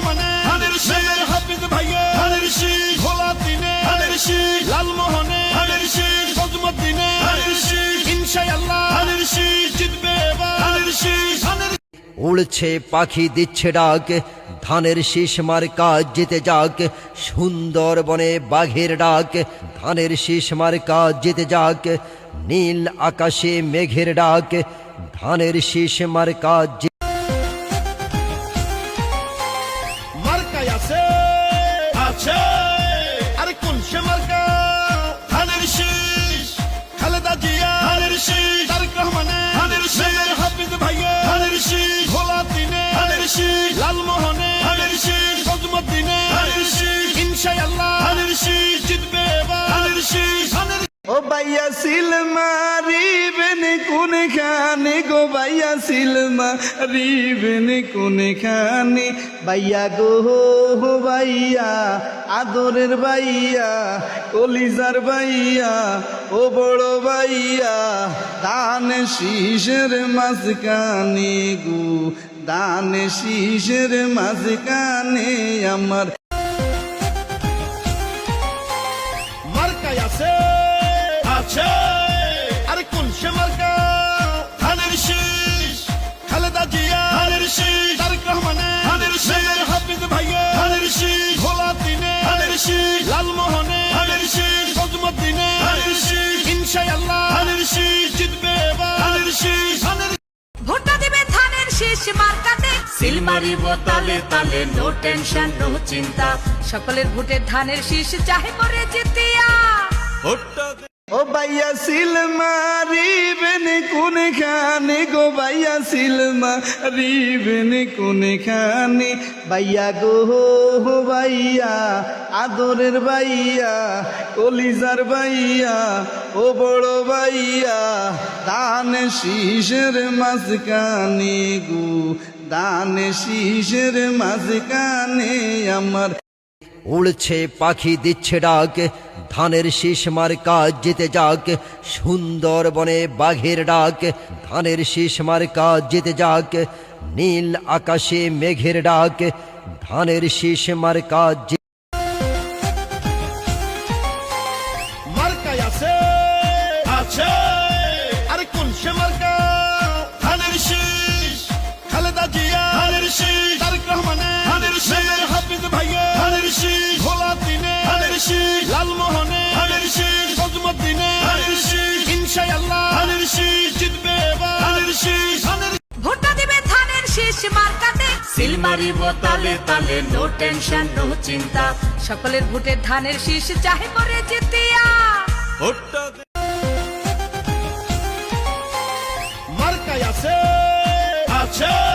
রহমানে ধানের শীষ হাফিজ ভাইয়ে ধানের শীষ ভোলা দিনে ধানের শীষ লালমোহনে ধানের শীষ ফজমুদ্দিনে ধানের শীষ ইনশাআল্লাহ ধানের শীষ জিতবে এবার ধানের শীষ উড়ছে পাখি দিচ্ছে ডাক ধানের শীষ মার্কা জিতে যাক সুন্দরবনে বাঘের ডাক ধানের শীষ মার্কা জিতে যাক নীল আকাশে মেঘের ডাক ধানের শীষ মার্কা মার্কায় আছে আছে আরে কোন সে মার্কা ধানের শীষ খালেদা জিয়া ধানের শীষ তারেক রহমানে ধানের শীষ হাফিজ ভাইয়া ধানের শীষ ভোলা দিনে ধানের শীষ লালমোহনে ধানের শীষ ফজমুদ্দিনে ধানের শীষ ইনশাআল্লাহ ধানের শীষ জিতবে এবার ধানের শীষ ও ভাইয়া সিলমা রিবেন কোন খানে গো ভাইয়া সিলমা রিবেন কোন খানে ভাইয়া গো ভাইয়া আদরের ভাইয়া কলিজার ভাইয়া ও বড় ভাইয়া দান শীষের মাঝখানে গো দান শীষের মাঝখানে আমার মার্কায় আছে আছে আরে কোন সে মার্কা ধানের শীষ খালেদা জিয়া ধানের শীষ তারেক রহমানে ধানের শীষ হাফিজ ভাইয়া ধানের শীষ ভোলা দিনে ধানের শীষ লালমোহনে ধানের শীষ ফজমুদ্দিনে ধানের শীষ ইনশাআল্লাহ ধানের শীষ জিতবে এবার ধানের শীষ ভোটটা দিবে ধানের শীষ মার্কাতে সিল মারিব তালে তালে নো টেনশন নো চিন্তা সকলের ভোটে ধানের শীষ চাহে করে জিতিয়া ও ভাইয়া সিলমা রিবেন কোন খানে গো ভাইয়া সিলমা রিবেন কোন খানে ভাইয়া গো ভাইয়া আদরের ভাইয়া কলিজার ভাইয়া ও বড় ভাইয়া দান শীষের মাঝখানে গো দান শীষের মাঝখানে আমার উড়ছে পাখি দিচ্ছে ডাক ধানের শীষ মার্কা জিতে যাক সুন্দরবনে বাঘের ডাক ধানের শীষ মার্কা জিতে যাক নীল আকাশে মেঘের ডাক ধানের শীষ মার্কা মার্কায় আছে আছে আরে কোন সে মার্কা ধানের শীষ খালেদা জিয়া ধানের শীষ তারেক রহমানে ধানের শীষ হাফিজ ভাইয়া ধানের শীষ ভোলা দিনে ধানের শীষ লালমোহনে ধানের শীষ ফজমুদ্দিনে ধানের শীষ ইনশাআল্লাহ ধানের শীষ জিতবে এবার ধানের শীষ ভোটটা দিবে ধানের শীষ মার্কাতে সিল মারিব তালে তালে নো টেনশন নো চিন্তা সকলের ভোটে ধানের শীষ চাহে করে জিতিয়া মার্কায় আছে আছে